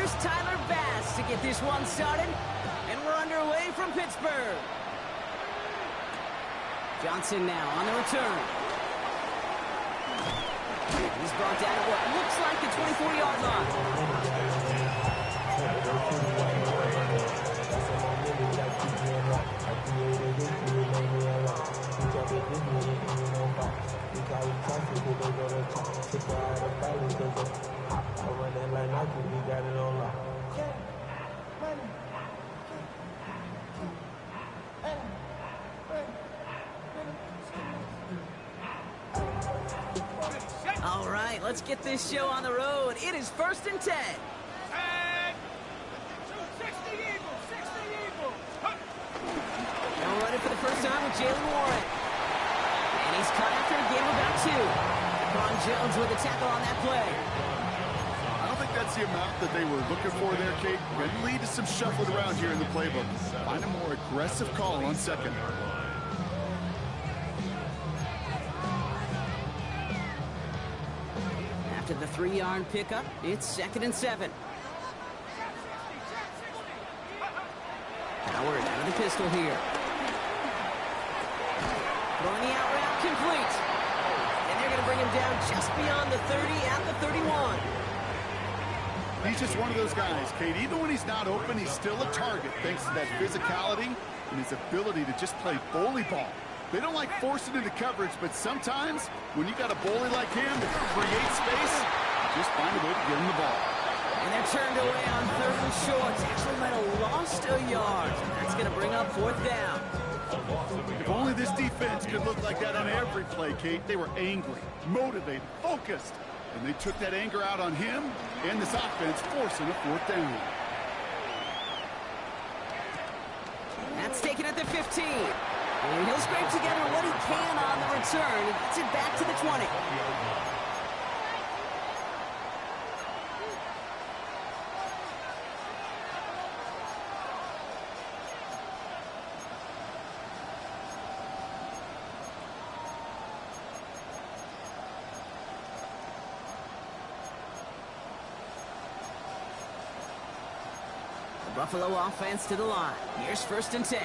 here's Tyler Bass to get this one started. And we're underway from Pittsburgh. Johnson now on the return. He's brought down at what looks like the 24-yard line. All right, let's get this show on the road. It is 1st and 10. Now running for the first time with Jalen Warren. And he's caught after a game about 2. Ron Jones with a tackle on that play. I don't think that's the amount that they were looking for there, Kate. Could lead to some shuffling around here in the playbook. Find a more aggressive call on second. After the 3-yard pickup, it's 2nd and 7. Howard out of the pistol here. Throwing the out route complete. And they're going to bring him down just beyond the 30 at the 31. He's just one of those guys, Kate. Even when he's not open, he's still a target thanks to that physicality and his ability to just play bully ball. They don't like forcing into coverage, but sometimes when you got a bully like him that can create space, just find a way to get him the ball. And they're turned away on 3rd and short. Actually might have lost a yard. That's going to bring up 4th down. If only this defense could look like that on every play, Kate. They were angry, motivated, focused. And they took that anger out on him and this offense, forcing a 4th down. That's taken at the 15. And he'll scrape together what he can on the return. He gets it back to the 20. The Buffalo offense to the line. Here's 1st and 10.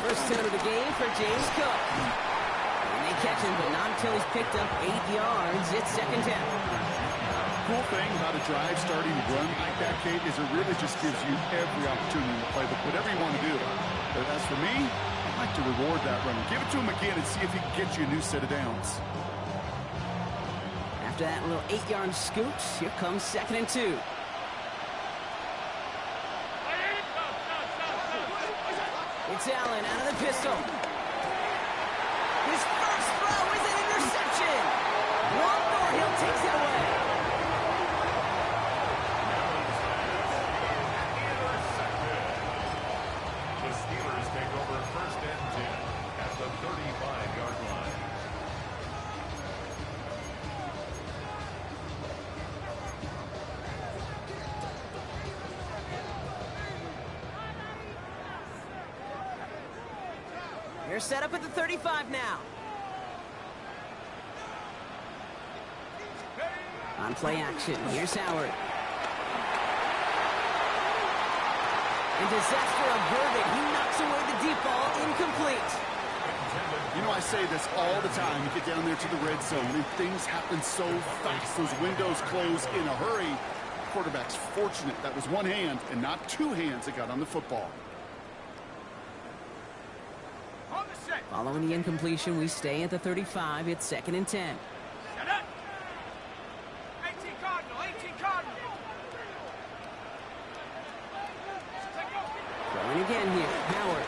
First down of the game for James Cook. And they catch him, but not until he's picked up 8 yards. It's 2nd down. Cool thing about a drive starting to run like that, Kate, is it really just gives you every opportunity to play whatever you want to do. But as for me, I'd like to reward that runner. Give it to him again and see if he can get you a new set of downs. After that little 8-yard scoot, here comes 2nd and 2. It's Allen out of the pistol. His first throw is an interception. Ron Thornhill takes it away. The Steelers take over 1st and 10 at the 35-yard line. They're set up at the 35 now. On play action, here's Howard. And disaster averted. He knocks away the deep ball, incomplete. You know, I say this all the time. You get down there to the red zone, and things happen so fast. Those windows close in a hurry. Quarterback's fortunate that was one hand and not 2 hands that got on the football. Following the incompletion, we stay at the 35. It's 2nd and 10. Throwing again here. Howard.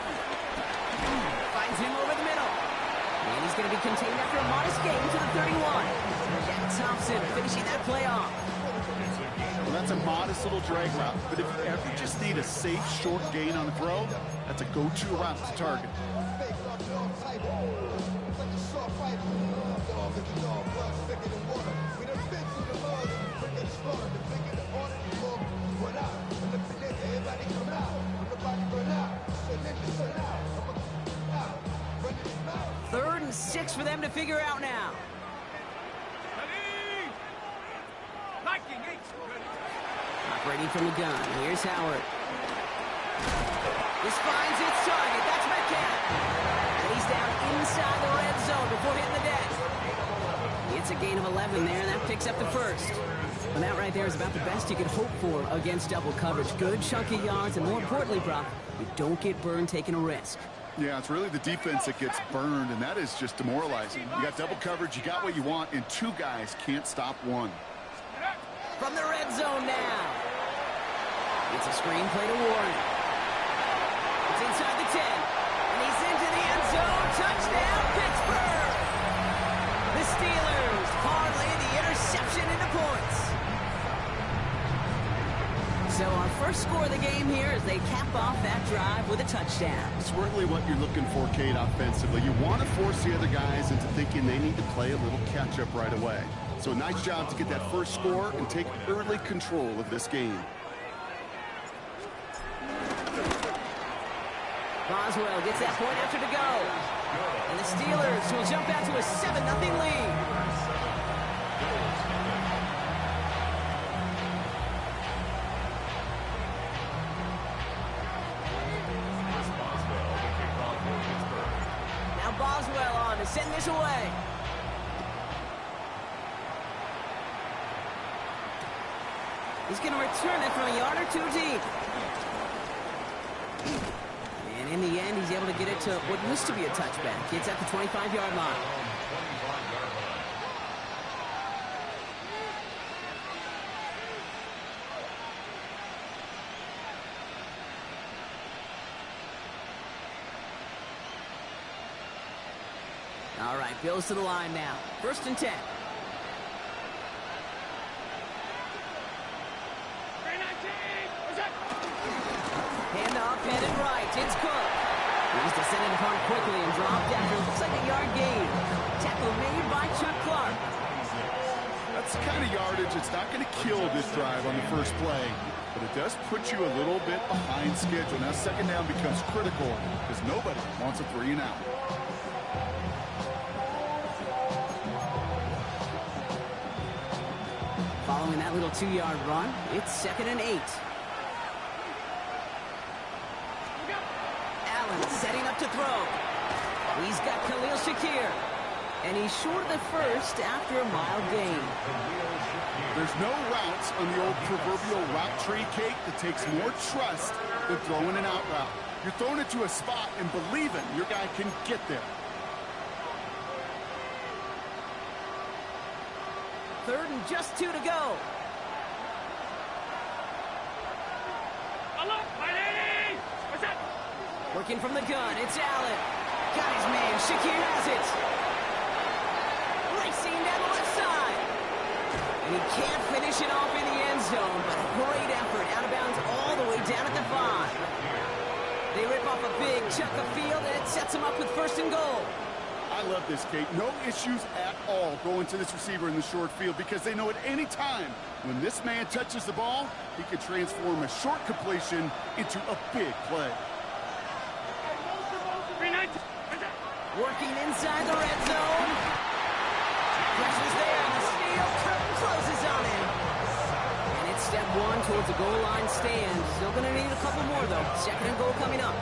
Finds him over the middle. And he's going to be contained after a modest gain to the 31. Jack Thompson finishing that play off. Well, that's a modest little drag route, but if you ever just need a safe, short gain on a throw, that's a go-to route to target. six for them to figure out now. Operating from the gun. Here's Howard. This finds its target. That's Metcalf. And he's down inside the red zone before hitting the deck. It's a gain of 11 there, and that picks up the first. And that right there is about the best you could hope for against double coverage. Good chunky yards, and more importantly, Brock, you don't get burned taking a risk. Yeah, it's really the defense that gets burned, and that is just demoralizing. You got double coverage, you got what you want, and two guys can't stop one. From the red zone now. It's a screenplay to Warren. It's inside the 10. And he's into the end zone. Touchdown, Pittsburgh! The Steelers parlay the interception into points. So our first score of the game here as they cap off that drive with a touchdown. It's really what you're looking for, Kate, offensively. You want to force the other guys into thinking they need to play a little catch-up right away. So nice job to get that first score and take early control of this game. Boswell gets that point after to go. And the Steelers will jump out to a 7-0 lead. Now Boswell on to send this away. He's going to return it from a yard or two deep. And in the end, he's able to get it to what used to be a touchback. It's at the 25-yard line. All right, Bills to the line now. 1st and 10. Handoff headed right. It's Cook. He's descended upon quickly and dropped after it looks like a yard gain. Tackle made by Chuck Clark. That's the kind of yardage that's not going to kill this drive on the first play, but it does put you a little bit behind schedule. Now 2nd down becomes critical because nobody wants a 3-and-out. Following that little 2-yard run, it's 2nd and 8. Allen setting up to throw. He's got Khalil Shakir. And he's short of the first after a mild gain. There's no routes on the old proverbial route tree, Kate, that takes more trust than throwing an out route. You're throwing it to a spot and believing your guy can get there. 3rd and just 2 to go. Working from the gun, it's Allen. Got his man, Shakir has it. Racing down the left side. And he can't finish it off in the end zone, but a great effort out of bounds all the way down at the 5. They rip off a big chunk of field, and it sets them up with 1st and goal. I love this, Kate. No issues at all going to this receiver in the short field because they know at any time when this man touches the ball, he can transform a short completion into a big play. Working inside the red zone. Pressure's there, and the steel curtain closes on him. And it's step 1 towards the goal line stand. Still going to need a couple more, though. 2nd and goal coming up.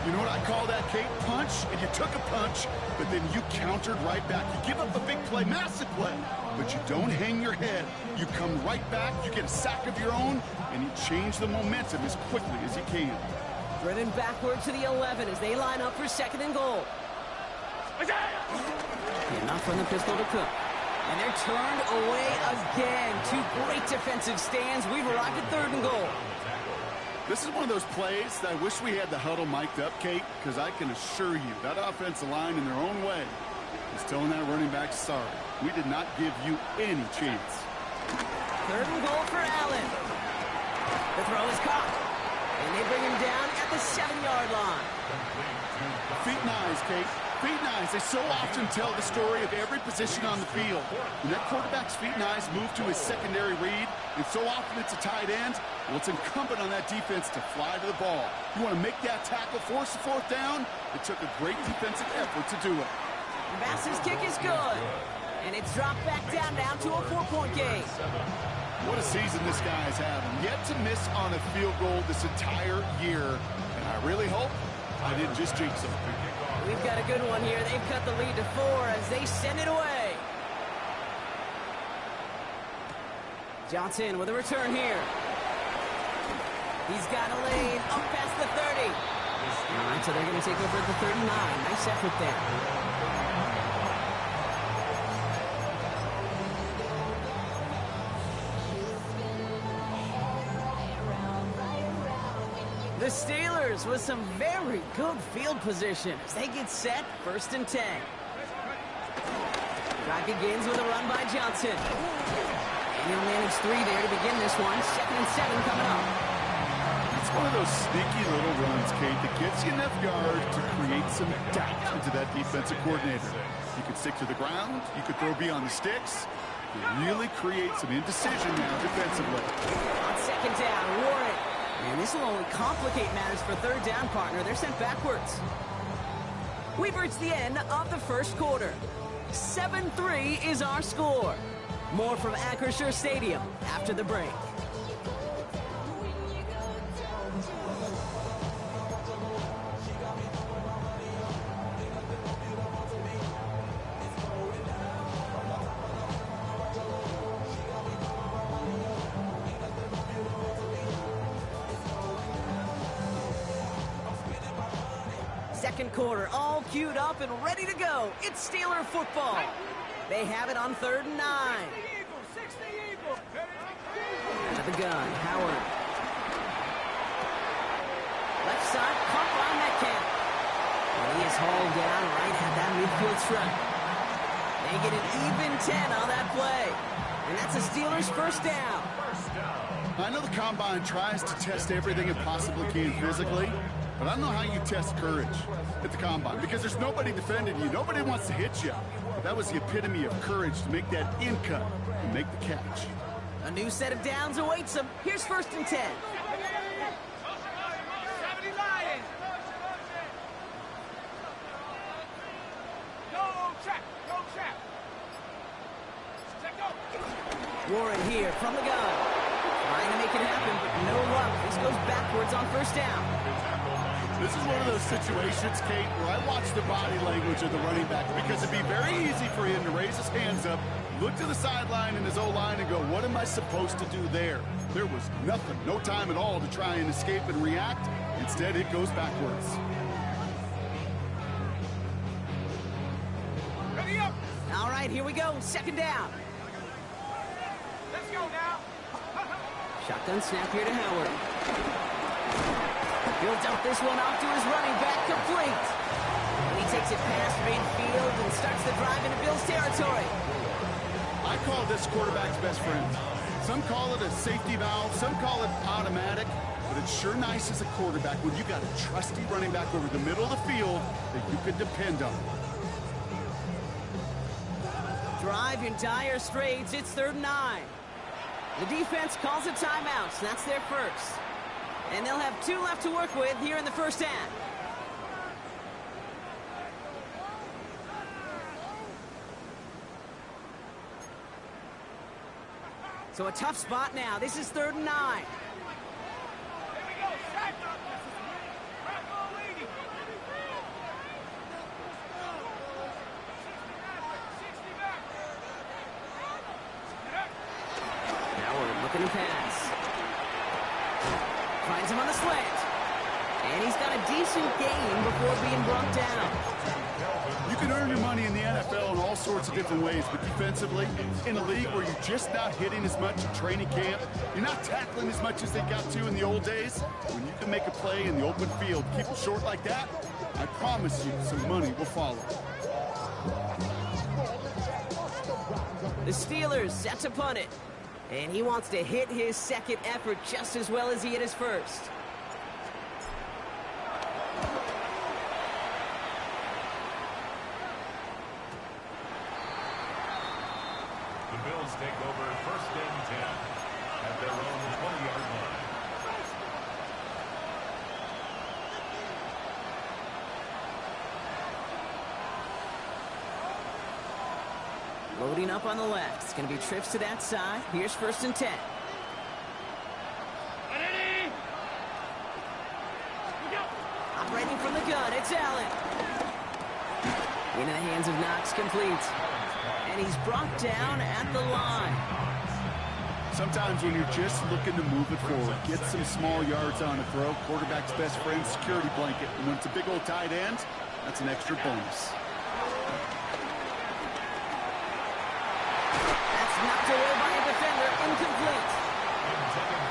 You know what I call that, Kate? Punch, and you took a punch, but then you countered right back. You give up a big play, massive play, but you don't hang your head. You come right back, you get a sack of your own, and you change the momentum as quickly as you can. Driven backward to the 11 as they line up for 2nd and goal. Enough from the pistol to Cook. And they're turned away again. 2 great defensive stands. We've arrived at 3rd and goal. This is one of those plays that I wish we had the huddle mic'd up, Kate, because I can assure you that offensive line in their own way is telling that running back, sorry, we did not give you any chance. 3rd and goal for Allen. The throw is caught. And they bring him down at the 7-yard line. Feet and eyes, Kate. Feet and eyes. They so often tell the story of every position on the field. When that quarterback's feet and eyes move to his secondary read, and so often it's a tight end, well, it's incumbent on that defense to fly to the ball. You want to make that tackle, force the 4th down? It took a great defensive effort to do it. Bass's kick is good. And it's dropped back down to a 4-point game. What a season this guy's having. Yet to miss on a field goal this entire year. And I really hope I didn't just jinx him. We've got a good one here. They've cut the lead to 4 as they send it away. Johnson with a return here. He's got a lane up past the 30. All right, so they're going to take over at the 39. Nice effort there. The Steelers with some very good field position as they get set, 1st and 10. Drive begins with a run by Johnson. And he'll manage 3 there to begin this one. 2nd and 7 coming up. It's one of those sneaky little runs, Kate, that gets you enough yard to create some doubt into that defensive coordinator. You could stick to the ground. You could throw beyond the sticks. You really create some indecision now defensively. On 2nd down, Warren. And this will only complicate matters for 3rd down, partner. They're sent backwards. We've reached the end of the 1st quarter. 7-3 is our score. More from Acrisure Stadium after the break. Second quarter, all queued up and ready to go. It's Steeler football. They have it on 3rd and 9. To the gun, Howard. Left side, caught by Metcalf. And he is hauled down right at that midfield stripe. They get an even 10 on that play. And that's a Steelers 1st down. I know the Combine tries to test everything it possibly can physically, but I don't know how you test courage at the Combine because there's nobody defending you. Nobody wants to hit you. But that was the epitome of courage to make that in cut and make the catch. A new set of downs awaits them. Here's 1st and 10. Warren here from the gun. Trying to make it happen, but no luck. This goes backwards on 1st down. This is one of those situations, Kate, where I watch the body language of the running back because it'd be very easy for him to raise his hands up, look to the sideline in his O-line and go, what am I supposed to do there? There was nothing, no time at all to try and escape and react. Instead, it goes backwards. Ready up! All right, here we go. 2nd down. Let's go now! Shotgun snap here to Howard. He'll dump this one off to his running back, complete. And he takes it past midfield and starts the drive into Bills territory. I call this quarterback's best friend. Some call it a safety valve, some call it automatic, but it's sure nice as a quarterback when you got a trusty running back over the middle of the field that you can depend on. Drive in dire straits. It's 3rd and 9. The defense calls a timeout, so that's their 1st. And they'll have 2 left to work with here in the 1st half. So a tough spot now. This is 3rd and 9. Here we go! Sack! Crack all lady! 60 back! Howard looking to pass. Finds him on the slant. And he's got a decent gain before being brought down. You can earn your money in the NFL in all sorts of different ways, but defensively, in a league where you're just not hitting as much in training camp, you're not tackling as much as they got to in the old days, when you can make a play in the open field, keep it short like that, I promise you some money will follow. The Steelers set to punt it. And he wants to hit his 2nd effort just as well as he hit his 1st. The Bills take over 1st and 10 at their own 20-yard line. Loading up on the left. It's going to be trips to that side. Here's 1st and 10. Operating from the gun, it's Allen. Into the hands of Knox, complete. And he's brought down at the line. Sometimes when you're just looking to move it forward, get some small yards on a throw, quarterback's best friend, security blanket. And when it's a big old tight end, that's an extra bonus. That's knocked away by a defender, incomplete.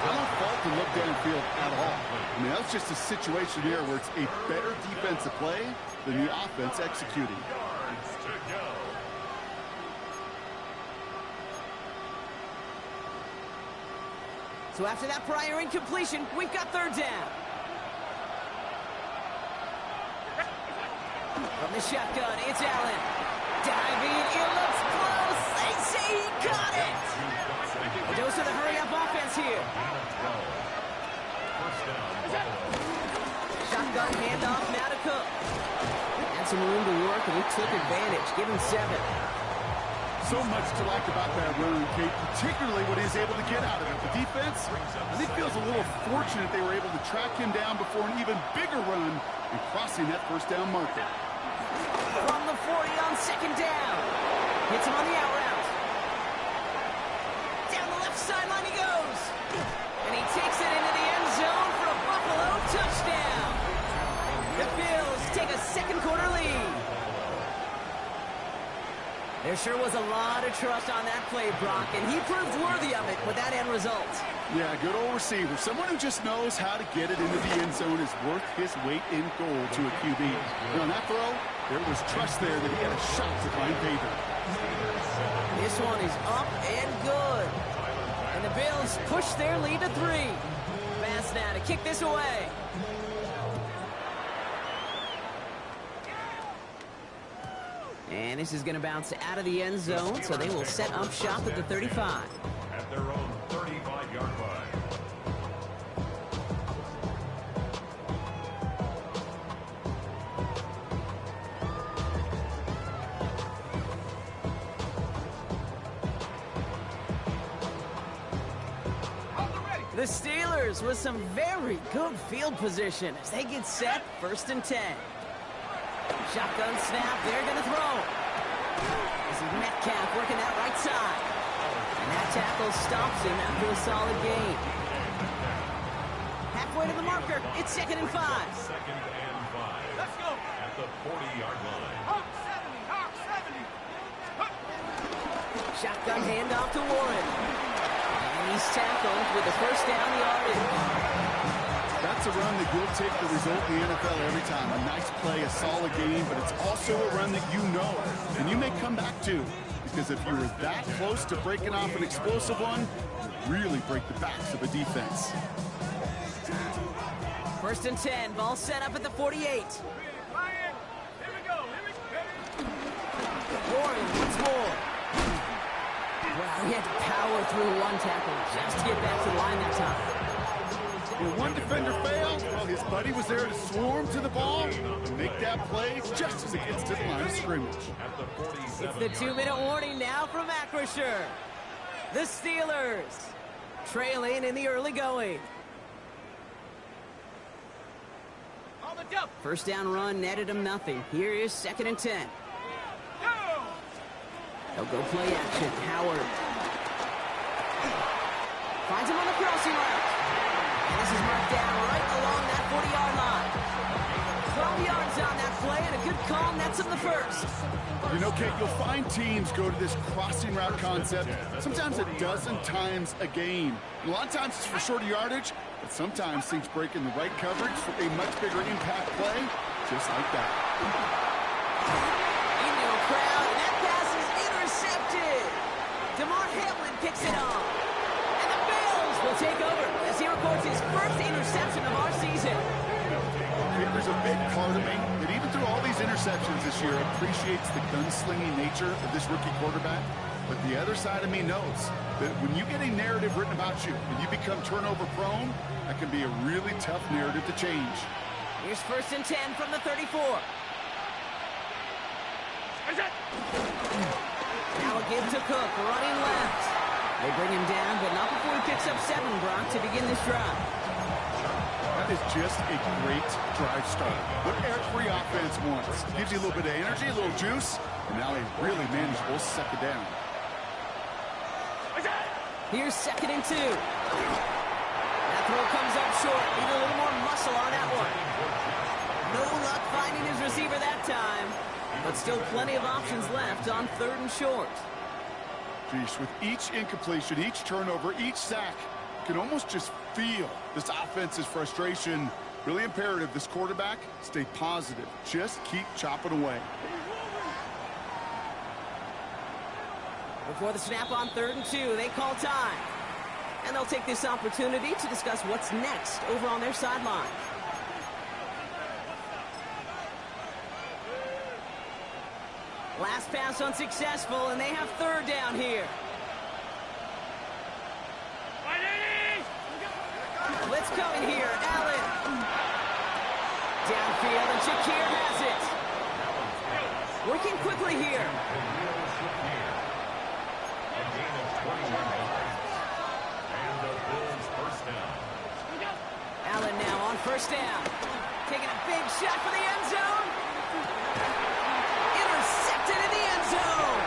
I don't fault the look downfield at all. I mean, that's just a situation here where it's a better defensive play than the offense executing. So after that prior incompletion, we've got 3rd down. From the shotgun, it's Allen. Diving, it looks close. They say he caught it. A dose of the hurry-up offense here. Shotgun handoff, now to Cook. Had some room to work, and he took advantage. Give him 7. So much to like about that run, Kate, particularly what he's able to get out of it. The defense, I think, feels a little fortunate they were able to track him down before an even bigger run and crossing that 1st down marker. From the 40 on 2nd down. Hits him on the out route. Down the left sideline he goes. And he takes it into the end zone for a Buffalo touchdown. The Bills take a 2nd quarter lead. There sure was a lot of trust on that play, Brock, and he proved worthy of it with that end result. Yeah, good old receiver. Someone who just knows how to get it into the end zone is worth his weight in gold to a QB. And on that throw, there was trust there that he had a shot to find Bader. This one is up and good. And the Bills push their lead to 3. Fast now to kick this away. And this is going to bounce out of the end zone, so they will set up shop at the 35. At their own 35-yard line. The Steelers with some very good field position as they get set, 1st and 10. Shotgun snap, they're going to throw. This is Metcalf working that right side. And that tackle stops him after a solid gain. Halfway to the marker, it's 2nd and 5. 2nd and 5. Let's go. At the 40-yard line. Hawk 70. Hawk 70. Shotgun handoff to Warren. And he's tackled with the 1st down yardage. That's a run that will take the result in the NFL every time. A nice play, a solid game, but it's also a run that you know, and you may come back to. Because if you were that close to breaking off an explosive one, you really break the backs of a defense. 1st and 10, ball set up at the 48. Ryan, here we go. Warren once more. Wow, he had to power through one tackle just to get back to the line that time. When one defender failed, well, his buddy was there to swarm to the ball and make that play just as it gets to the line of scrimmage. At the 47. It's the 2-minute warning now from Acrisure. The Steelers trailing in the early going. On the jump. 1st down run netted him nothing. Here is 2nd and 10. Go. They'll go play action. Howard finds him on the crossing route. And this is marked down right along that 40-yard line. 12 yards on that play, and a good call nets him the 1st. You know, Kate, you'll find teams go to this crossing route concept sometimes a dozen times a game. And a lot of times it's for shorter yardage, but sometimes things break in the right coverage for a much bigger impact play, just like that. Into a crowd, and that pass is intercepted. DeMar Hamlin picks it off. And the Bills will take over as he records his 1st interception of our season. There's a big part of me that even through all these interceptions this year appreciates the gunslinging nature of this rookie quarterback. But the other side of me knows that when you get a narrative written about you and you become turnover prone, that can be a really tough narrative to change. Here's 1st and 10 from the 34. Now a give to Cook, running left. They bring him down, but not before he picks up 7, Brock, to begin this drive. That is just a great drive start. What every offense wants. Gives you a little bit of energy, a little juice, and now a really manageable second down. Here's 2nd and 2. That throw comes up short. Need a little more muscle on that one. No luck finding his receiver that time, but still plenty of options left on 3rd and short. Geez, with each incompletion, each turnover, each sack, you can almost just feel this offense's frustration. Really imperative this quarterback stay positive. Just keep chopping away. Before the snap on 3rd and 2, they call time. And they'll take this opportunity to discuss what's next over on their sideline. Last pass unsuccessful, and they have 3rd down here. Blitz coming here. Allen. Downfield, and Shakir has it. Working quickly here. Allen now on 1st down. Taking a big shot for the end zone. Intercepted in the end zone.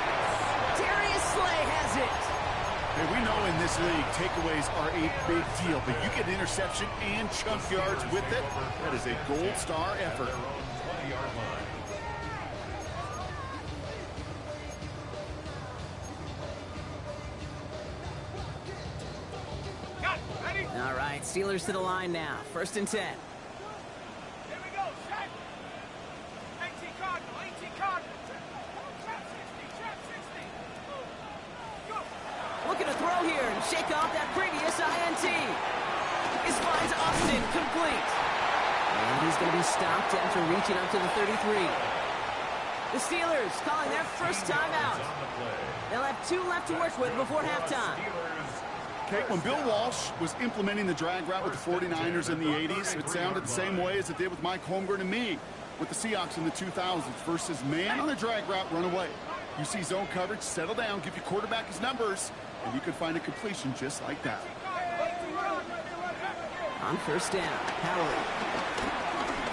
Darius Slay has it. Hey, we know in this league, takeaways are a big deal, but you get interception and chunk yards with it. That is a gold star effort. All right, Steelers to the line now. 1st and 10. Here we go, set. 18 Cardinal, 18 Cardinal. Trap 60, trap 60. Go. Looking to throw here and shake off that previous INT. This finds Austin complete. And he's going to be stopped after reaching up to the 33. The Steelers calling their first timeout. They'll have 2 left to work with before halftime. Okay, when Bill Walsh was implementing the drag route with the 49ers in the 80s, it sounded the same way as it did with Mike Holmgren and me with the Seahawks in the 2000s versus man on the drag route, run away. You see zone coverage, settle down, give your quarterback his numbers, and you can find a completion just like that. On 1st down, Howard.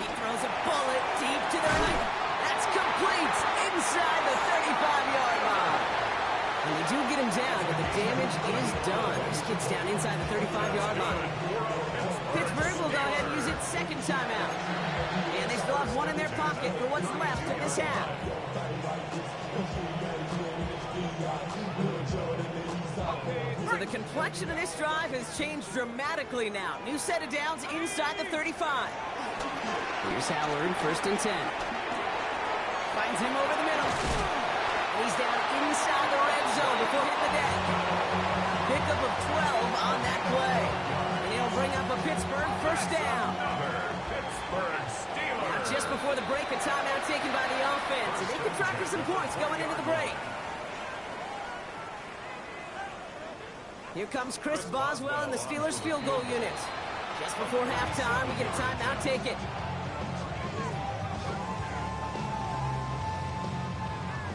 He throws a bullet deep to the right. That's complete inside the 35-yard line. And they do get him down, but the damage is done. This kid's down inside the 35-yard line. Pittsburgh will go ahead and use its 2nd timeout. And they still have 1 in their pocket for what's left of this half. So the complexion of this drive has changed dramatically now. New set of downs inside the 35. Here's Howard, 1st and 10. Finds him over the middle. He's down inside the red zone before hitting the deck. Pickup of 12 on that play. And he'll bring up a Pittsburgh 1st down. Now just before the break, a timeout taken by the offense. And they could try for some points going into the break. Here comes Chris Boswell and the Steelers field goal unit. Just before halftime, we get a timeout taken.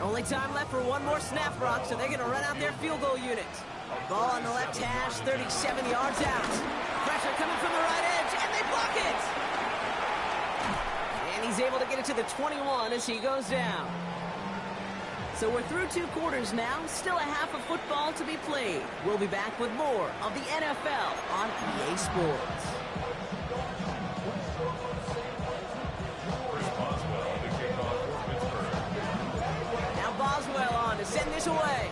Only time left for 1 more snap, Brock, so they're going to run out their field goal unit. Ball on the left hash, 37 yards out. Pressure coming from the right edge, and they block it! And he's able to get it to the 21 as he goes down. So we're through 2 quarters now, still a half of football to be played. We'll be back with more of the NFL on EA Sports. Now Boswell on to send this away.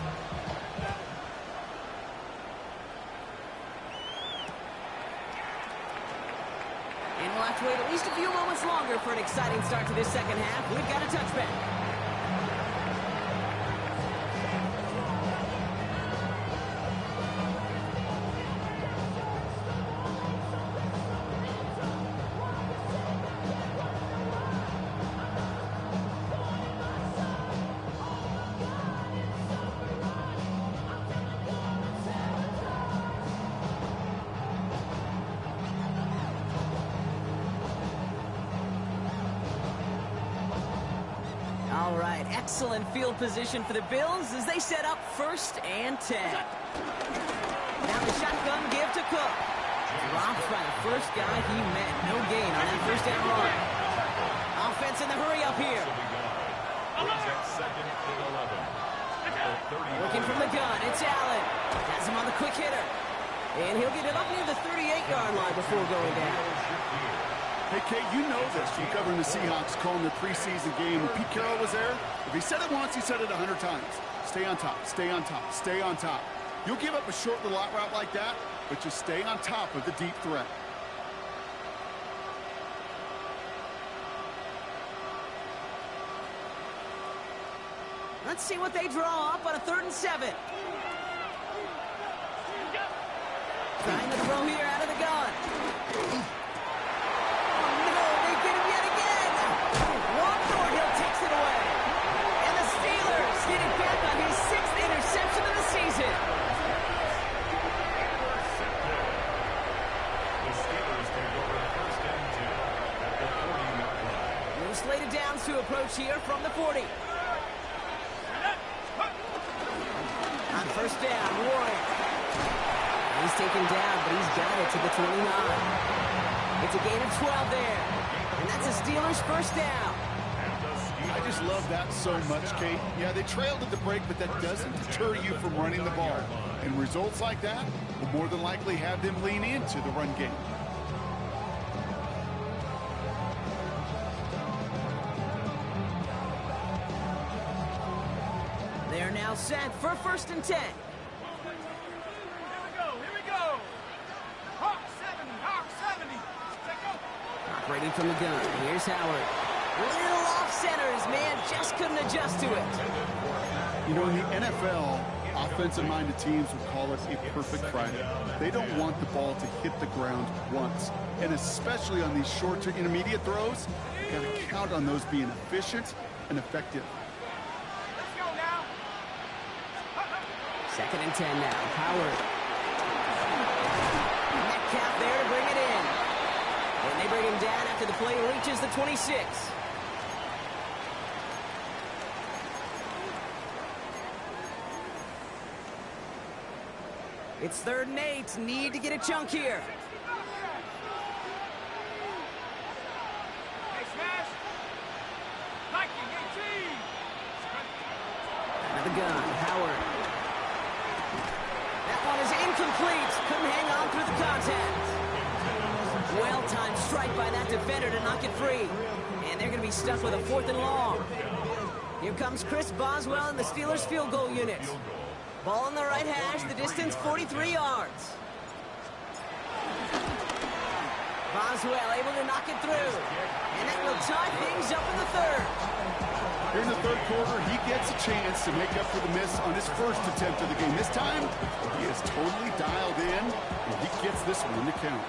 And we'll have to wait at least a few moments longer for an exciting start to this second half. We've got a touchback. right, excellent field position for the Bills as they set up 1st and 10. Now the shotgun give to Cook. Drops by the first guy he met. No gain on that 1st down run. Offense in the hurry up here. Looking from the gun, it's Allen. Has him on the quick hitter. And he'll get it up near the 38-yard line before going down. Hey, Kate, you know this from covering the Seahawks, calling their preseason game. When Pete Carroll was there, if he said it once, he said it 100 times. Stay on top, stay on top, stay on top. You'll give up a short little out route like that, but just stay on top of the deep threat. Let's see what they draw up on a 3rd and 7. Trying to throw here out of the gun. Oh, no, they get him yet again. Juan Thornhill takes it away. And the Steelers get it back on his 6th interception of the season. The Steelers take over 1st and 10 at the 40-yard line. No slated downs to approach here from the 40. On 1st down, Warren. He's taken down, but he's got it to the 29. It's a gain of 12 there. And that's a Steelers 1st down. I just love that so much, Kate. Yeah, they trailed at the break, but that doesn't deter you from running the ball. And results like that will more than likely have them lean into the run game. They're now set for 1st and 10. Here we go. Hawk 70, Hawk 70. Take go. Operating from the gun, here's Howard. Little off center, his man just couldn't adjust to it. You know, in the NFL, offensive-minded teams would call it a perfect Friday. They don't want the ball to hit the ground once. And especially on these short to intermediate throws, you got to count on those being efficient and effective. Let's go now. 2nd and 10 now, Howard. Metcalf there to bring it in. And they bring him down after the play reaches the 26. It's 3rd and 8. Need to get a chunk here. Hey, smash. Liking 18. Out of the gun, Howard. That one is incomplete. Couldn't hang on through the contact. Well-timed strike by that defender to knock it free. And they're going to be stuck with a 4th and long. Here comes Chris Boswell and the Steelers field goal unit. Ball on the right hash, the distance 43 yards. Boswell able to knock it through. And that will tie things up in the 3rd. Here in the 3rd quarter, he gets a chance to make up for the miss on his 1st attempt of the game. This time, he is totally dialed in, and he gets this one to count.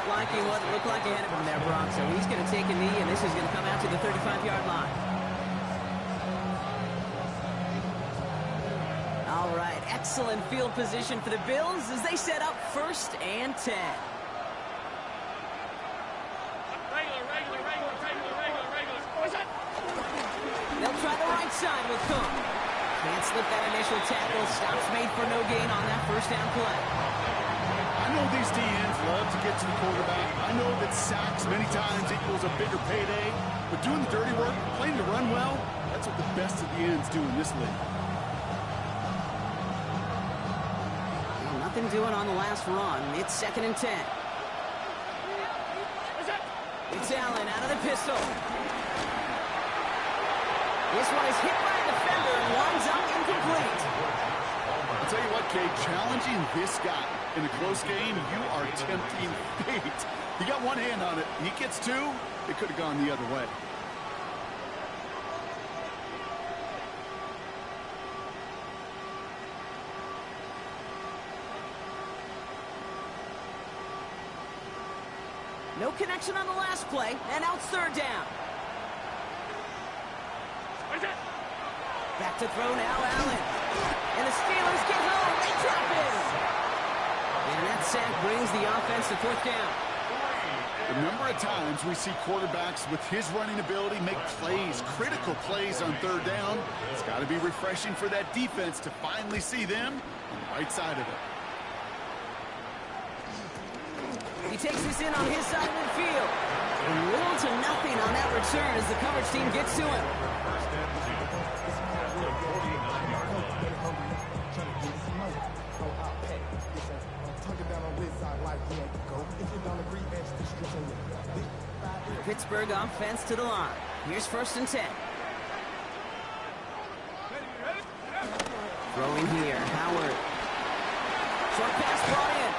Liking what looked like ahead of him there, Brock. So he's going to take a knee, and this is going to come out to the 35-yard line. All right, excellent field position for the Bills as they set up 1st and 10. Regular. They'll try the right side with Cook. Can't slip that initial tackle. Stops made for no gain on that 1st down play. I know these DNs love to get to the quarterback. I know that sacks many times equals a bigger payday. But doing the dirty work, playing to run well, that's what the best of the ends do in this league. Well, nothing doing on the last run. It's 2nd and 10. It's Allen out of the pistol. This one is hit by a defender and winds up incomplete. I'll tell you what, Kate, challenging this guy in a close game, you are tempting fate. He got one hand on it. He gets 2. It could have gone the other way. No connection on the last play, and now it's 3rd down. Back to throw now, Allen. And the Steelers get home. They drop it. And that sack brings the offense to 4th down. The number of times we see quarterbacks with his running ability make plays, critical plays on third down. It's got to be refreshing for that defense to finally see them on the right side of it. He takes this in on his side of the field. Little to nothing on that return as the coverage team gets to him. First and 2 at the 49-yard line. Pittsburgh offense to the line. Here's 1st and 10. Throwing here, Howard. Short pass brought in.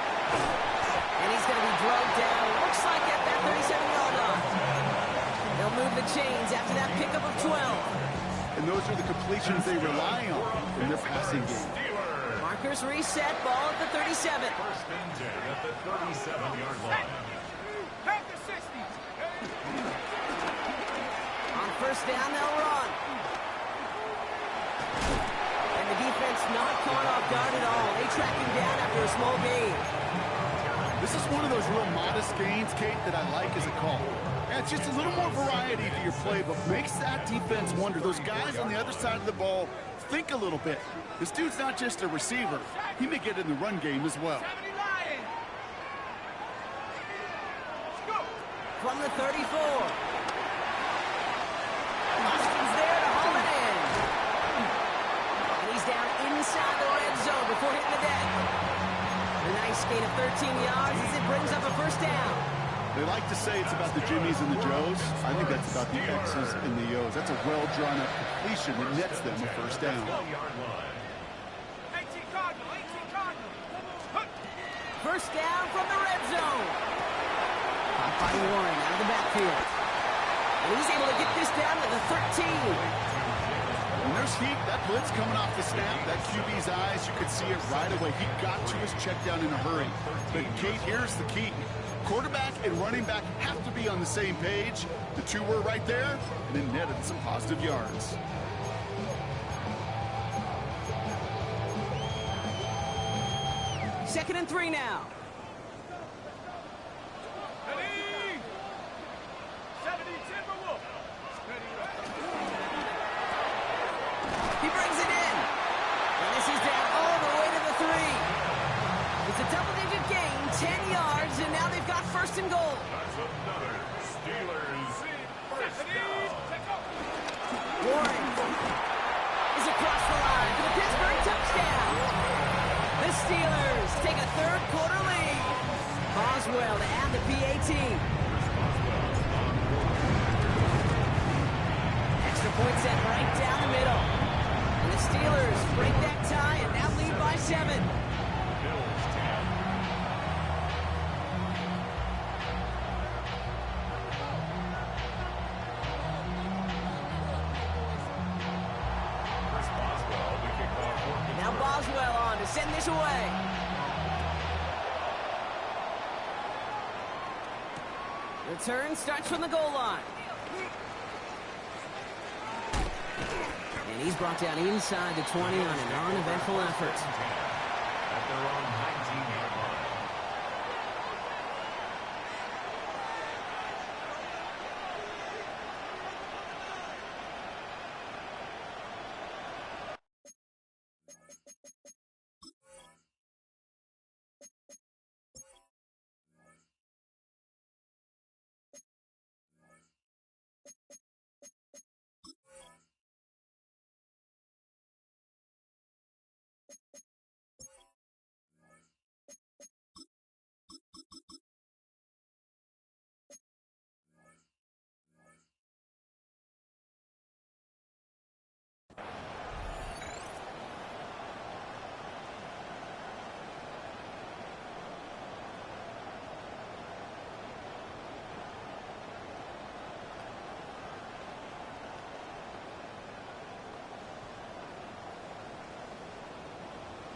And he's going to be drugged down. Looks like at that 37-yard line. They'll move the chains after that pickup of 12. And those are the completions they rely on in their passing game. Markers reset, ball at the 37. First and 10 at the 37-yard line. On 1st down, they'll run. And the defense not caught off guard at all. They track him down after a small gain. This is one of those real modest gains, Kate, that I like as a call. And it's just a little more variety to your playbook. Makes that defense wonder. Those guys on the other side of the ball think a little bit. This dude's not just a receiver. He may get in the run game as well. From the 34. Austin's there to haul it in. And he's down inside the red zone before hitting the deck. A nice gain of 13 yards as it brings up a 1st down. They like to say it's about the Jimmies and the Joes. I think that's about the X's and the O's. That's a well-drawn-up completion that nets them a 1st down. 12-yard line. 18 Cardinal, 18 Cardinal. 1st down from the red zone. Caught by Warren out of the backfield. And he's able to get this down to the 13. When there's heat, that blitz coming off the snap, that QB's eyes, you could see it right away. He got to his check down in a hurry. But, Kate, here's the key. Quarterback and running back have to be on the same page. The two were right there, and it netted some positive yards. Second and 3 now. Ready? 70 Timberwolf. He brings it in. And this is down all the way to the 3. It's a double-digit gain, 10 yards, and now they've got 1st and goal. That's another Steelers first down. Warren is across the line for the Pittsburgh touchdown. The Steelers take a 3rd quarter lead. Boswell to add the PAT. Extra point set right down the middle. And the Steelers break that tie and now lead by 7. Bills 10. Chris Boswell, the kickoff working. Now Boswell on to send this away. Return starts from the goal line. And he's brought down inside the 20 on an uneventful effort. At their own 19-yard line.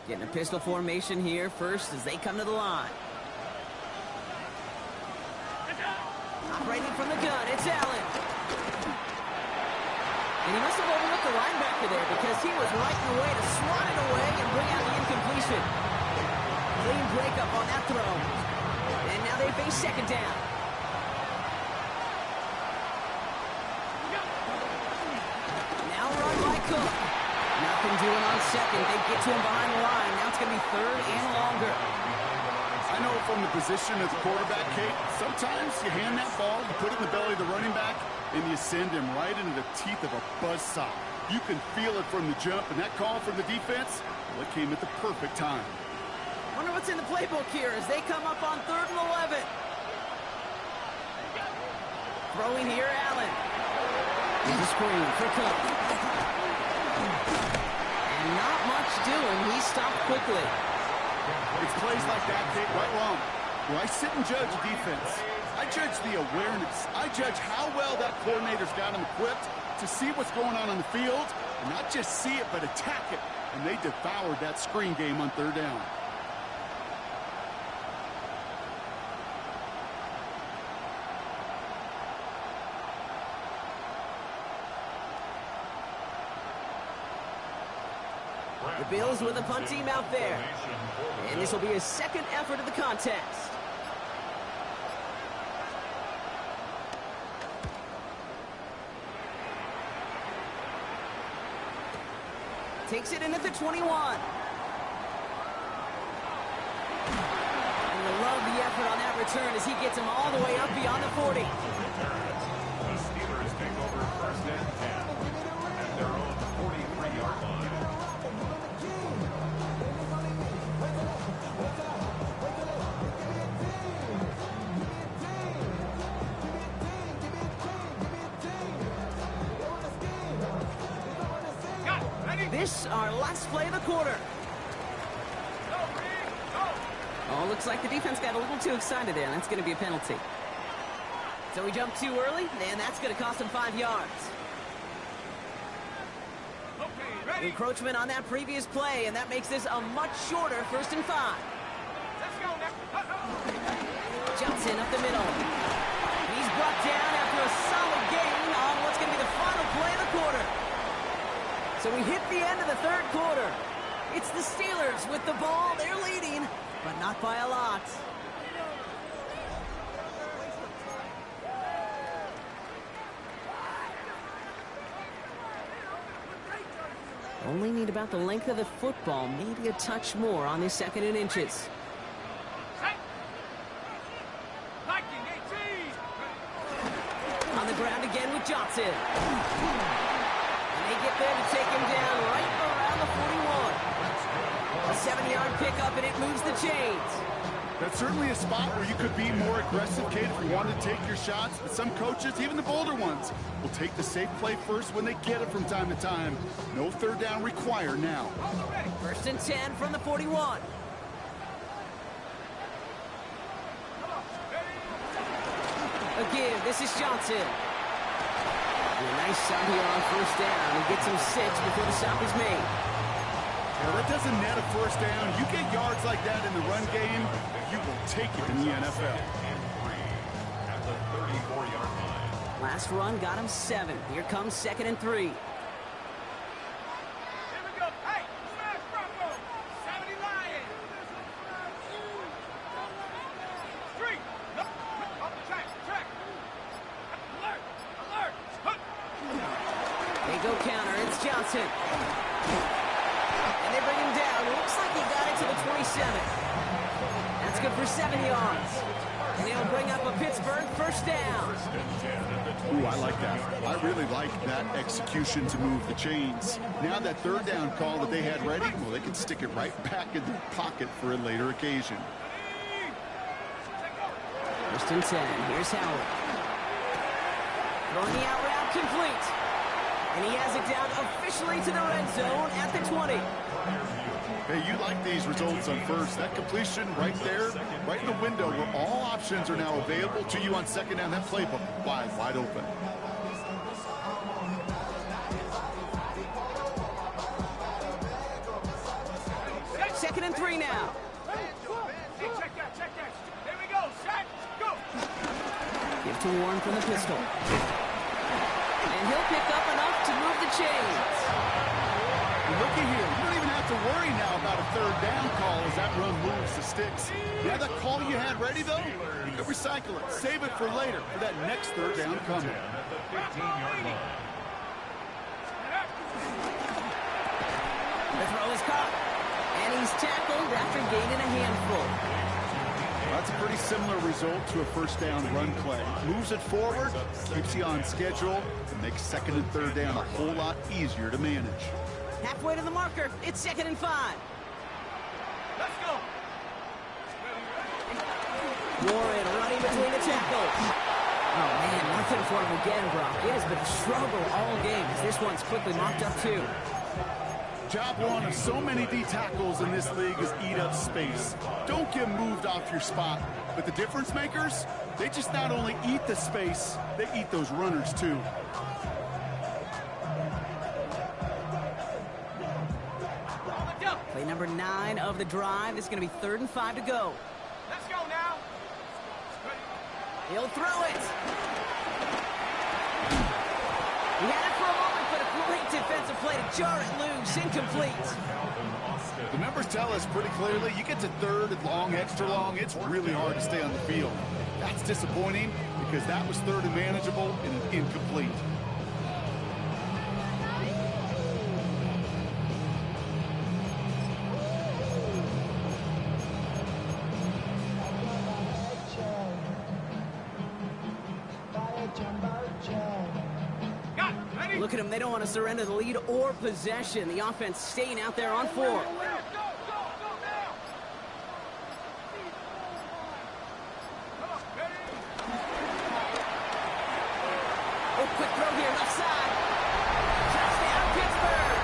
Getting a pistol formation here first as they come to the line. Operating from the gun, it's Allen. And he must have overlooked the linebacker there because he was right in the way to swat it away and bring out the incompletion. Clean breakup on that throw. And now they face 2nd down. Cook. Nothing doing on second. They get to him behind the line. Now it's going to be third and longer. I know from the position of the quarterback, Kate, sometimes you hand that ball, you put it in the belly of the running back, and you send him right into the teeth of a buzzsaw. You can feel it from the jump, and that call from the defense, well, it came at the perfect time. Wonder what's in the playbook here as they come up on 3rd and 11. Throwing here, Allen. Here's a screen for Cook. And not much doing. He stopped quickly. It's plays like that, Kate, right wrong. Where I sit and judge defense, I judge the awareness. I judge how well that coordinator's got him equipped to see what's going on the field, and not just see it, but attack it. And they devoured that screen game on 3rd down. The Bills with a punt team out there. And this will be his second effort of the contest. Takes it in at the 21. And I love the effort on that return as he gets him all the way up beyond the 40. The Steelers take over 1st and 10 at their own 43-yard line. This our last play of the quarter. Oh, looks like the defense got a little too excited there. That's going to be a penalty. So we jumped too early, and that's going to cost him 5 yards. Encroachment on that previous play, and that makes this a much shorter 1st and 5. Johnson up the middle. He's brought down after a solid gain on what's going to be the final play of the quarter. So we hit the end of the 3rd quarter. It's the Steelers with the ball. They're leading, but not by a lot. Only need about the length of the football, maybe a touch more on this 2nd and inches. On the ground again with Johnson. They get there to take him down right around the 41. A 7-yard pickup, and it moves the chains. That's certainly a spot where you could be more aggressive, Kate, if you wanted to take your shots. But some coaches, even the bolder ones, will take the safe play first when they get it from time to time. No 3rd down required now. 1st and 10 from the 41. Again, this is Johnson. And a nice shot here on 1st down. He gets him 6 before the stop is made. Now, that doesn't net a 1st down. You get yards like that in the run game, you will take it in the NFL. At the 34-yard line. Last run got him 7. Here comes 2nd and 3. Go counter, it's Johnson. And they bring him down. Looks like he got it to the 27. That's good for 7 yards. And they'll bring up a Pittsburgh 1st down. Ooh, I like that. I really like that execution to move the chains. Now that 3rd down call that they had ready, well, they can stick it right back in their pocket for a later occasion. 1st and 10. Here's Howard. Throwing the out route complete. And he has it down officially to the red zone at the 20. Hey, you like these results on 1st. That completion right there, right in the window where all options are now available to you on 2nd down. That playbook wide open. Second and 3 now. Hey, check that. There we go. Set. Go. Give to Warren from the pistol. And he'll pick up enough to move the chains. Looky here. You don't even have to worry now about a 3rd down call as that run moves the sticks. Yeah, that call you had ready, though, you could recycle it. Save it for later for that next 3rd down coming. At the 15-yard line. The throw is caught. And he's tackled after gaining a handful. That's a pretty similar result to a first down run play. Moves it forward, keeps you on schedule, and makes second and third down a whole lot easier to manage. Halfway to the marker. It's 2nd and 5. Let's go. Warren running between the tackles. Oh, man, nothing for him again, Brock. It has been a struggle all game as this one's quickly mopped up, too. Job one of so many D tackles in this league is eat up space. Don't get moved off your spot. But the difference makers, they just not only eat the space, they eat those runners too. Play number 9 of the drive. This is going to be 3rd and 5 to go. Let's go now. He'll throw it. He had it for a moment, but a great defensive play to jar it loose. Incomplete. The numbers tell us pretty clearly, you get to 3rd and long, extra long, it's really hard to stay on the field. That's disappointing because that was 3rd and manageable and an incomplete. Look at them. They don't want to surrender the lead or possession. The offense staying out there on 4. Go, go, go now. Come on, ready? Oh, quick throw here, left side. Touchdown, Pittsburgh.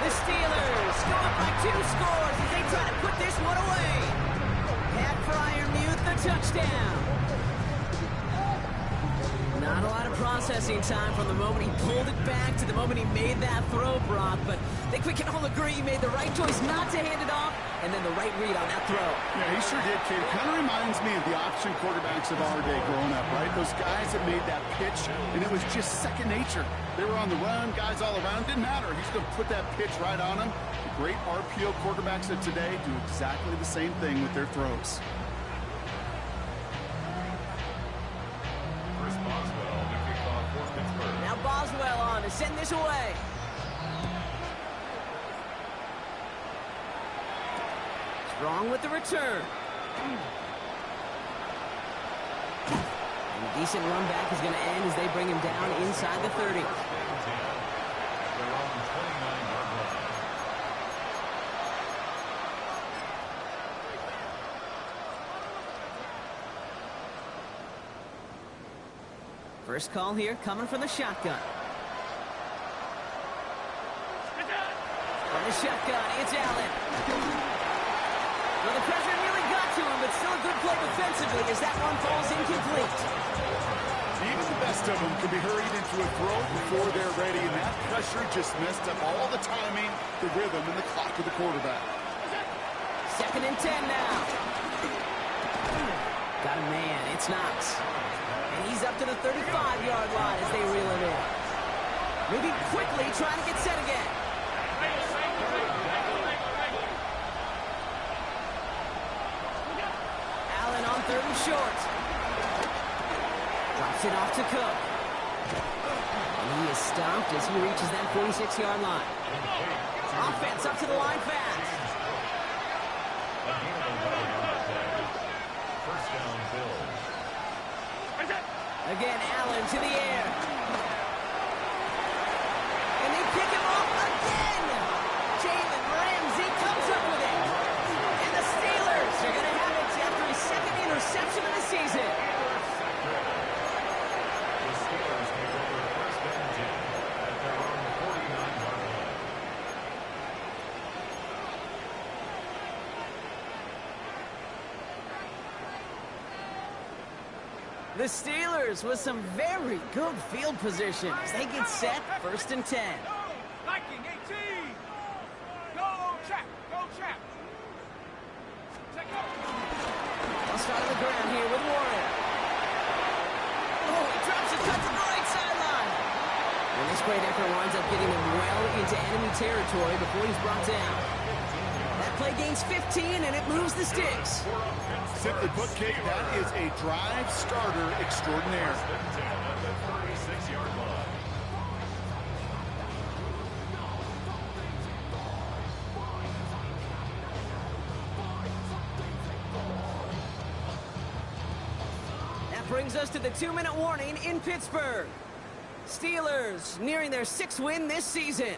The Steelers go up by 2 scores as they try to put this one away. Pat Fryer mute the touchdown. Not a lot of processing time from the moment he pulled it back to the moment he made that throw, Brock. But I think we can all agree he made the right choice not to hand it off, and then the right read on that throw. Yeah, he sure did, kid. Kind of reminds me of the option quarterbacks of our day growing up, right? Those guys that made that pitch, and it was just second nature. They were on the run, guys all around. Didn't matter. He's going to put that pitch right on them. The great RPO quarterbacks of today do exactly the same thing with their throws. Now Boswell on to send this away. Strong with the return. And a decent run back is going to end as they bring him down inside the 30. First call here coming from the shotgun. From the shotgun, it's Allen. Well, the pressure really got to him, but still a good play defensively as that one falls incomplete. Even the best of them can be hurried into a throw before they're ready, and that pressure just messed up all the timing, the rhythm, and the clock of the quarterback. 2nd and 10 now. Got a man, it's Knox. And he's up to the 35-yard line as they reel it in. Moving quickly, trying to get set again. Allen on 3rd and short. Drops it off to Cook. And he is stopped as he reaches that 46-yard line. Offense up to the line fast. Again, Allen to the air. And they pick him off again. Jalen Ramsey comes up with it. And the Steelers are going to have it after his 2nd interception of the season. The Steelers take over 1st and 10 at their own 49-yard line. The Steelers with some very good field position as they get set 1st and 10. Viking 18. Go trap. Go trap. Take off. I'll start on the ground here with Warren. Oh, he drops a cut to the right sideline. And this great effort winds up getting him well into enemy territory before he's brought down. That play gains 15, and it moves the sticks. Simply put, Kate, that is a drive starter extraordinaire. At the 36-yard line. brings us to the 2-minute warning in Pittsburgh. Steelers nearing their 6th win this season.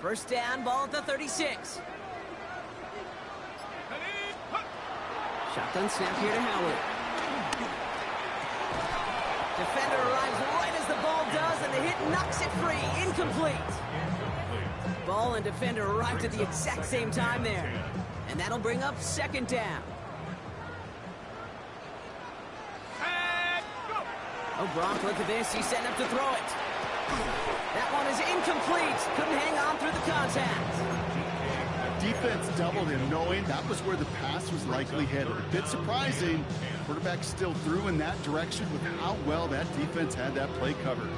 First down, ball at the 36. Shotgun snap here to Howard. Defender arrives right as the ball does, and the hit knocks it free. Incomplete. Ball and defender arrived at the exact same time there. And that'll bring up 2nd down. Oh, Gronk, look at this. He's setting up to throw it. That one is incomplete. Couldn't hang on through the contact. Defense doubled him, knowing that was where the pass was likely headed. A bit surprising. Quarterback still threw in that direction with how well that defense had that play covered.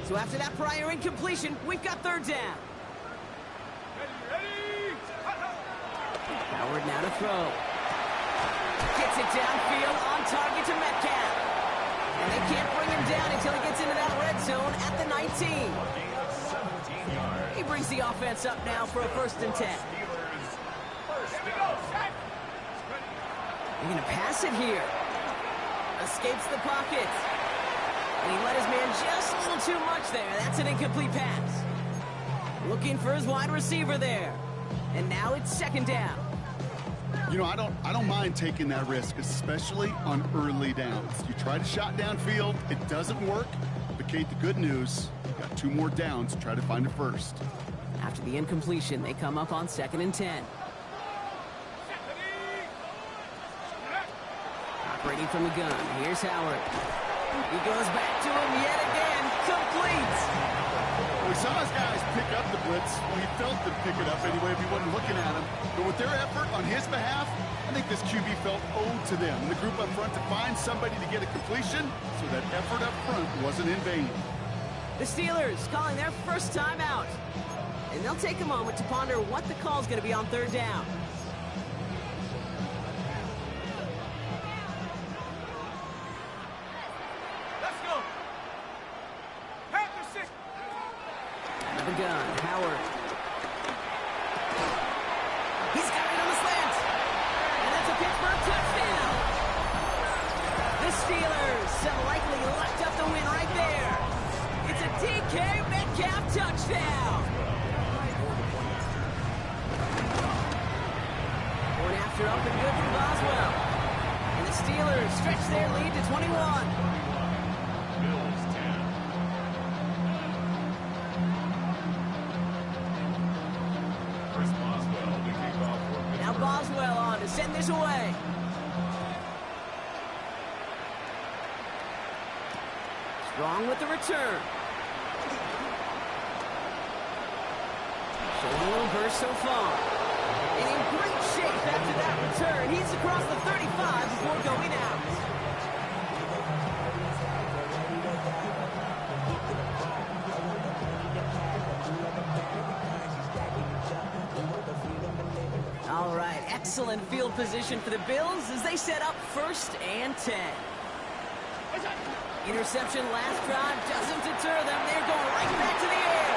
So after that prior incompletion, we've got 3rd down. Howard now to throw. Gets it downfield, on target to Metcalf. And they can't bring him down until he gets into that red zone at the 19. He brings the offense up now for a 1st and 10. They're going to pass it here. Escapes the pocket. And he let his man just a little too much there. That's an incomplete pass. Looking for his wide receiver there. And now it's 2nd down. You know, I don't mind taking that risk, especially on early downs. You try to shot downfield, it doesn't work. But Kate, the good news, you've got 2 more downs to try to find a 1st. After the incompletion, they come up on 2nd and 10. Operating from the gun, here's Howard. He goes back to him yet again, complete. We saw his guys pick up the blitz. Well, he felt them pick it up anyway if he wasn't looking at him. But with their effort on his behalf, I think this QB felt owed to them. The group up front to find somebody to get a completion, so that effort up front wasn't in vain. The Steelers calling their first time out. And they'll take a moment to ponder what the call's going to be on 3rd down. Let's go. Panther 6. The gun, Howard. He's got it on the slant. And that's a Pittsburgh touchdown. The Steelers have likely locked up the win right there. It's a DK Metcalf touchdown. Going after up and good for Boswell. And the Steelers stretch their lead to 21. Now Boswell on to send this away. Strong with the return. Showing a little burst so far. And in great shape after that return. He's across the 35 before going out. All right, excellent field position for the Bills as they set up 1st and 10. Interception last drive doesn't deter them. They're going right back to the air.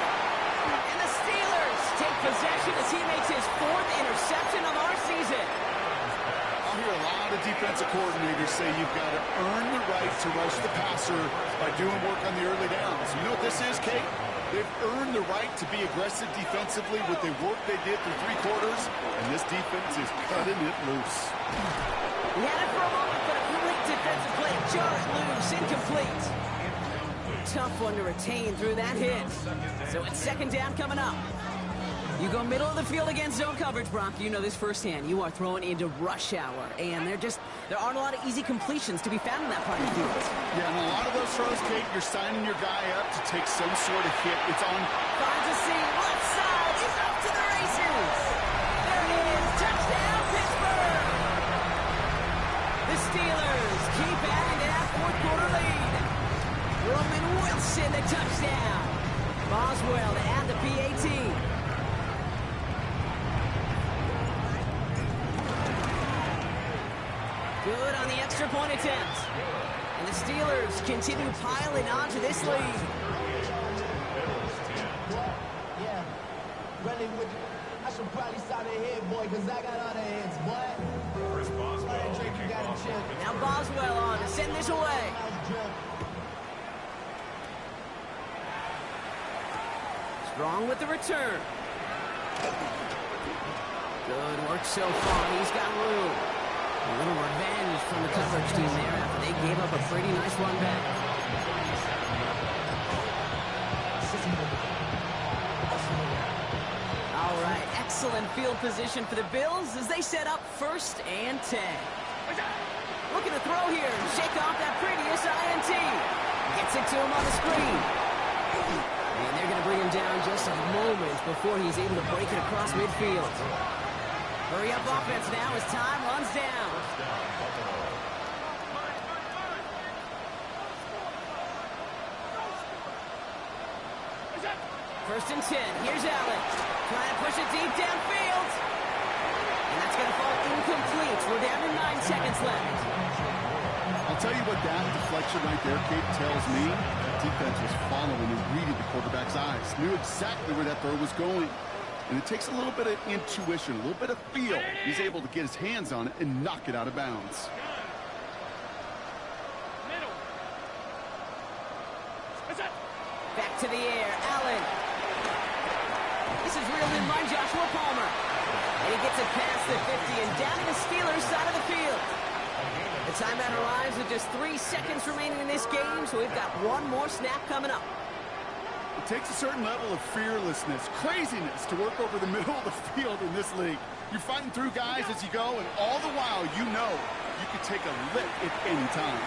And the Steelers take possession as he makes his 4th interception of our season. I'll hear a lot of defensive coordinators say you've got to earn the right to rush the passer by doing work on the early downs. You know what this is, Kate? They've earned the right to be aggressive defensively with the work they did through 3 quarters, and this defense is cutting it loose. He had it for a moment, but a great defensive play. Jar it loose, incomplete. Tough one to retain through that hit. So it's 2nd down coming up. You go middle of the field against zone coverage, Brock. You know this firsthand. You are throwing into rush hour, and there aren't a lot of easy completions to be found in that part of the field. Yeah, and a lot of those throws, Kate, you're signing your guy up to take some sort of hit. It's on. Finds a seam, left side, he's off to the races. There it is, touchdown, Pittsburgh. The Steelers keep adding to that 4th quarter lead. Roman with Puts in the touchdown. Boswell to add the PAT. Good on the extra point attempt. And the Steelers continue piling onto this lead. Yeah, really with you. I should probably start ahead, boy, because I got all the heads, boy. Chris Boswell Drake, you got a chip. Now Boswell on to send this away. Strong with the return. Good work so far. He's got room. A little revenge from the coverage team there after they gave up a pretty nice run back. All right, excellent field position for the Bills as they set up 1st and 10. Looking to throw here, shake off that previous INT. Gets it to him on the screen. And they're going to bring him down just a moment before he's able to break it across midfield. Hurry up offense now as time runs down. First and 10. Here's Allen. Trying to push it deep downfield. And that's going to fall incomplete. We're down to 9 seconds left. I'll tell you what that deflection right there, Kate, tells me. That defense was following and reading the quarterback's eyes. Knew exactly where that throw was going. And it takes a little bit of intuition, a little bit of feel. He's able to get his hands on it and knock it out of bounds. Back to the air, Allen. This is reeled in by Joshua Palmer. And he gets it past the 50 and down to the Steelers' side of the field. The timeout arrives with just 3 seconds remaining in this game, so we've got one more snap coming up. It takes a certain level of fearlessness, craziness to work over the middle of the field in this league. You're fighting through guys as you go, and all the while you know you can take a lick at any time.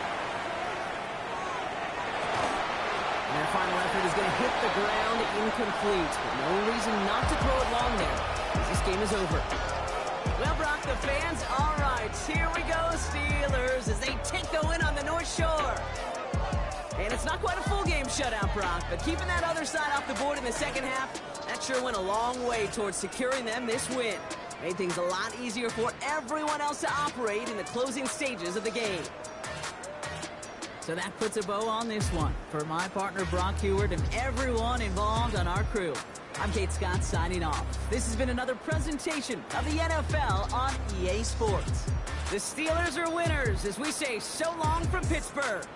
And their final effort is going to hit the ground incomplete. But no reason not to throw it long there, as this game is over. Well, Brock, the fans, all right, here we go, Steelers, as they take the win on the North Shore. And it's not quite a full game shutout, Brock, but keeping that other side off the board in the second half, that sure went a long way towards securing them this win. Made things a lot easier for everyone else to operate in the closing stages of the game. So that puts a bow on this one. For my partner, Brock Heward, and everyone involved on our crew, I'm Kate Scott signing off. This has been another presentation of the NFL on EA Sports. The Steelers are winners as we say so long from Pittsburgh.